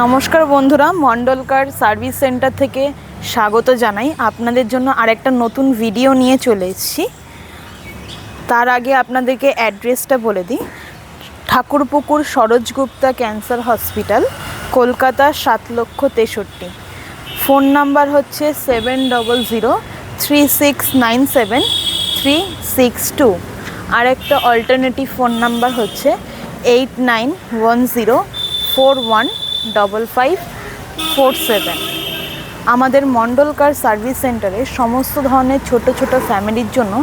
নমস্কার বন্ধুরা, Mondal car service centre থেকে স্বাগত জানাই। আপনাদের জন্য আরেকটা নতুন ভিডিও নিয়ে চলে এসেছি। তার আগে আপনাদেরকে অ্যাড্রেসটা বলে দিই। Thakurpukur Saroj Gupta cancer hospital, Kolkata 7,63,। Phone number হচ্ছে 7003697362। আর একটা অল্টারনেটিভ ফোন নাম্বার হচ্ছে 8910415547। আমাদের মন্ডল কার সার্ভিস সেন্টারে সমস্ত ধরনের ছোট ছোট ফ্যামিলির জন্য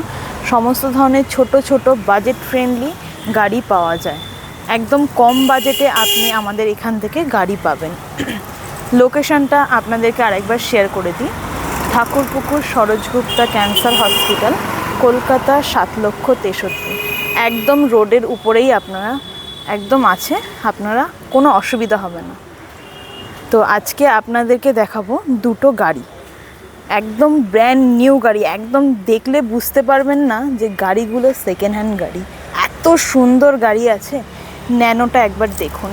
সমস্ত ধরনের ছোট ছোট বাজেট ফ্রেন্ডলি গাড়ি পাওয়া যায়। একদম কম বাজেটে আপনি আমাদের এখান থেকে গাড়ি পাবেন। লোকেশনটা আপনাদেরকে আরেকবার শেয়ার করে দিই। Thakurpukur Saroj Gupta cancer hospital, Kolkata 7,63,। একদম রোডের উপরেই আপনারা একদম আছে, আপনারা কোনো অসুবিধা হবে না। তো আজকে আপনাদেরকে দেখাবো দুটো গাড়ি, একদম ব্র্যান্ড নিউ গাড়ি। একদম দেখলে বুঝতে পারবেন না যে গাড়িগুলো সেকেন্ড হ্যান্ড গাড়ি। এত সুন্দর গাড়ি আছে। ন্যানোটা একবার দেখুন,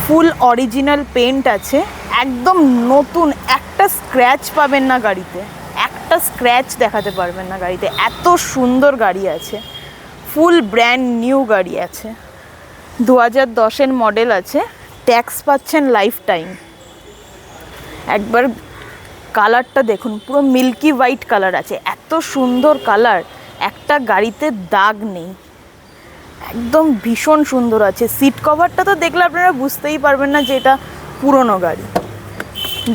ফুল অরিজিনাল পেন্ট আছে, একদম নতুন। একটা স্ক্র্যাচ পাবেন না গাড়িতে, একটা স্ক্র্যাচ দেখাতে পারবেন না গাড়িতে। এত সুন্দর গাড়ি আছে, ফুল ব্র্যান্ড নিউ গাড়ি আছে। 2010-এর মডেল আছে, ট্যাক্স পাচ্ছেন লাইফ টাইম। একবার কালারটা দেখুন, পুরো মিল্কি হোয়াইট কালার আছে, এত সুন্দর কালার, একটা গাড়িতে দাগ নেই, একদম ভীষণ সুন্দর আছে। সিট কভারটা তো দেখলে আপনারা বুঝতেই পারবেন না যে এটা পুরনো গাড়ি।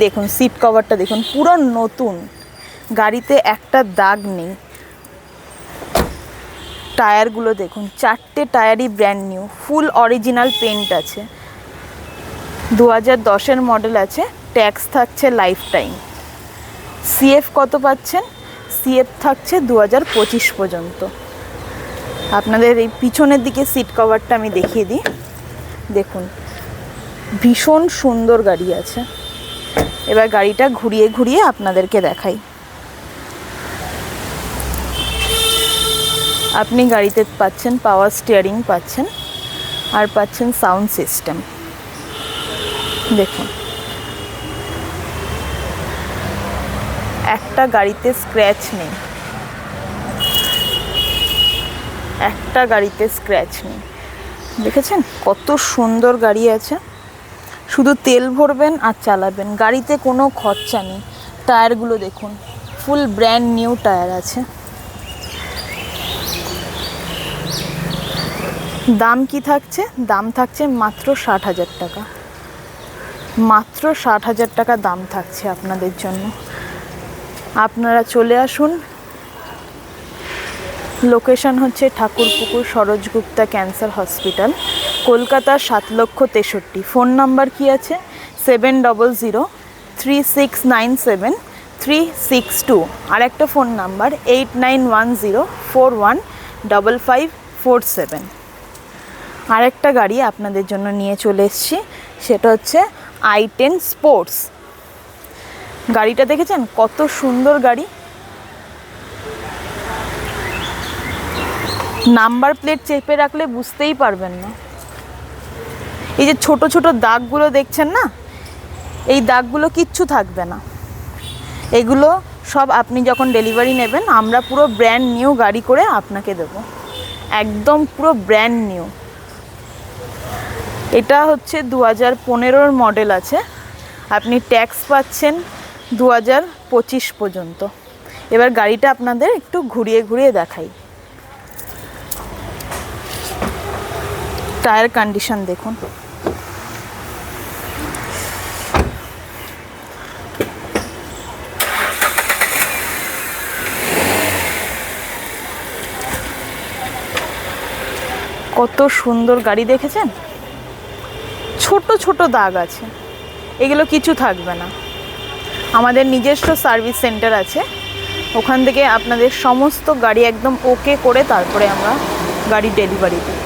দেখুন সিট কভারটা দেখুন, পুরো নতুন, গাড়িতে একটা দাগ নেই। টায়ারগুলো দেখুন, 4টে টায়ারই brand new, full original paint আছে। 2010-এর মডেল আছে, ট্যাক্স থাকছে লাইফ টাইম। সিএফ কত পাচ্ছেন? সিএফ থাকছে 2025 পর্যন্ত। আপনাদের এই পিছনের দিকে সিট কভারটা আমি দেখিয়ে দিই। দেখুন ভীষণ সুন্দর গাড়ি আছে। এবার গাড়িটা ঘুরিয়ে ঘুরিয়ে আপনাদেরকে দেখাই। আপনি গাড়িতে পাচ্ছেন পাওয়ার স্টিয়ারিং পাচ্ছেন, আর পাচ্ছেন সাউন্ড সিস্টেম। দেখুন একটা গাড়িতে স্ক্র্যাচ নেই, একটা গাড়িতে স্ক্র্যাচ নেই। দেখেছেন কত সুন্দর গাড়ি আছে। শুধু তেল ভরবেন আর চালাবেন, গাড়িতে কোনো খরচা নেই। টায়ারগুলো দেখুন, ফুল ব্র্যান্ড নিউ টায়ার আছে। দাম কি থাকছে? দাম থাকছে মাত্র 60,000 টাকা। মাত্র 60,000 টাকা দাম থাকছে আপনাদের জন্য। আপনারা চলে আসুন। লোকেশন হচ্ছে Thakurpukur Saroj Gupta cancer hospital, Kolkata 7,63,। Phone number কি আছে? 7003697362। আর একটা ফোন নাম্বার 8910415547। আরেকটা গাড়ি আপনাদের জন্য নিয়ে চলে এসেছি, সেটা হচ্ছে i10 স্পোর্টস। গাড়িটা দেখেছেন কত সুন্দর গাড়ি। নাম্বার প্লেট চেপে রাখলে বুঝতেই পারবেন না। এই যে ছোট ছোট দাগগুলো দেখছেন না, এই দাগগুলো কিচ্ছু থাকবে না। এগুলো সব আপনি যখন ডেলিভারি নেবেন, আমরা পুরো ব্র্যান্ড নিউ গাড়ি করে আপনাকে দেব, একদম পুরো ব্র্যান্ড নিউ। এটা হচ্ছে 2015-এর মডেল আছে। আপনি ট্যাক্স পাচ্ছেন 2025 পর্যন্ত। এবার গাড়িটা আপনাদের একটু ঘুরিয়ে ঘুরিয়ে দেখাই। টায়ার কন্ডিশন দেখুন, কত সুন্দর গাড়ি। দেখেছেন ছোট ছোট দাগ আছে, এগুলো কিছু থাকবে না। আমাদের নিজস্ব সার্ভিস সেন্টার আছে, ওখান থেকে আপনাদের সমস্ত গাড়ি একদম ওকে করে তারপরে আমরা গাড়ি ডেলিভারি দিই।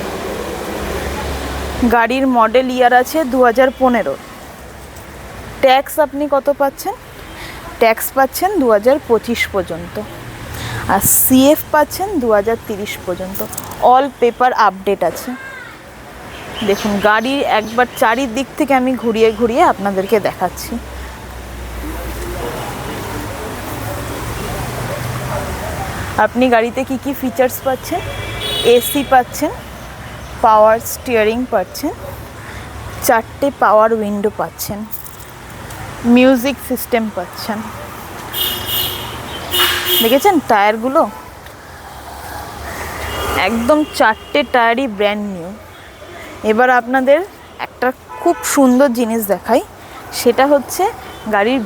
গাড়ির মডেল ইয়ার আছে 2015। ট্যাক্স আপনি কত পাচ্ছেন? ট্যাক্স পাচ্ছেন 2025 পর্যন্ত, আর সিএফ পাচ্ছেন 2030 পর্যন্ত। অল পেপার আপডেট আছে। দেখুন গাড়ি একবার চারিদিক থেকে আমি ঘুরিয়ে ঘুরিয়ে আপনাদেরকে দেখাচ্ছি। আপনি গাড়িতে কি কি ফিচার্স পাচ্ছেন? এসি পাচ্ছেন, পাওয়ার স্টিয়ারিং পাচ্ছেন, 4টে পাওয়ার উইন্ডো পাচ্ছেন, মিউজিক সিস্টেম পাচ্ছেন। দেখেছেন টায়ারগুলো? একদম 4টে টায়ারই ব্র্যান্ড নিউ। এবার আপনাদের একটা খুব সুন্দর জিনিস দেখাই, সেটা হচ্ছে গাড়ির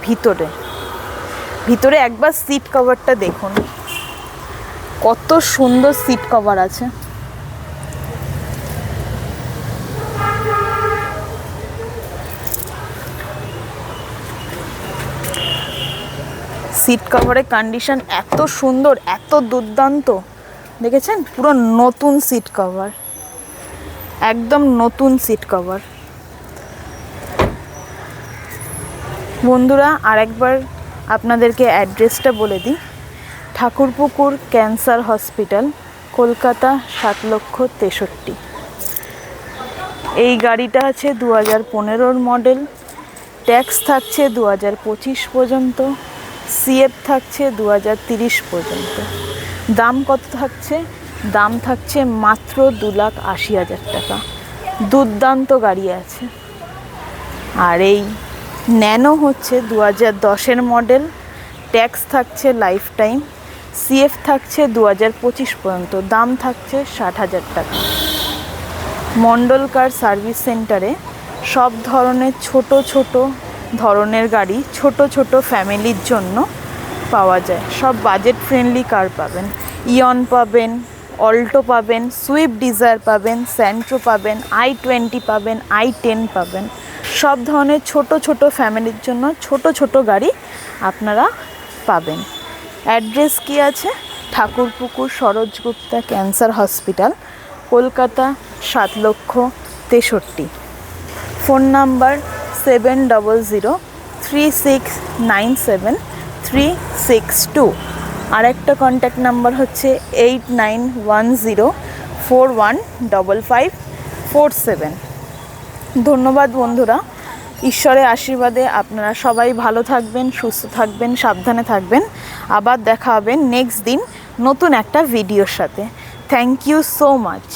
ভিতরে একবার সিট কভারটা দেখুন, কত সুন্দর সিট কভার আছে। সিট কভারের কন্ডিশন এত সুন্দর, এত দুর্দান্ত, দেখেছেন? পুরো নতুন সিট কভার, একদম নতুন সিট কভার। বন্ধুরা আরেকবার আপনাদেরকে অ্যাড্রেসটা বলে দিই। Thakurpukur cancer hospital, Kolkata 7,63,000। এই গাড়িটা আছে 2015 মডেল, ট্যাক্স থাকছে 2025 পর্যন্ত, সিএফ থাকছে 2030 পর্যন্ত। দাম কত থাকছে? দাম থাকছে মাত্র 2,80,000 টাকা। দুর্দান্ত গাড়ি আছে। আর এই ন্যানো হচ্ছে 2010 মডেল, ট্যাক্স থাকছে লাইফ টাইম, সিএফ থাকছে 2025 পর্যন্ত, দাম থাকছে 60,000 টাকা। মন্ডল কার সার্ভিস সেন্টারে সব ধরনের ছোট ধরনের গাড়ি, ছোট ফ্যামিলির জন্য পাওয়া যায়। সব বাজেট ফ্রেন্ডলি কার পাবেন। ইয়ন পাবেন, অল্টো পাবেন, সুইফট ডিজায়ার পাবেন, স্যান্ট্রো পাবেন, i20 পাবেন, i10 পাবেন। সব ধরনের ছোট ফ্যামিলির জন্য ছোট গাড়ি আপনারা পাবেন। অ্যাড্রেস কি আছে? Thakurpukur সরোজগুপ্তা cancer hospital, Kolkata 7,63,000। Phone number 7036973362। আরেকটা কন্ট্যাক্ট নাম্বার হচ্ছে 8910415547। ধন্যবাদ বন্ধুরা। ঈশ্বরের আশীর্বাদে আপনারা সবাই ভালো থাকবেন, সুস্থ থাকবেন, সাবধানে থাকবেন। আবার দেখা হবে নেক্সট দিন নতুন একটা ভিডিওর সাথে। Thank you so much.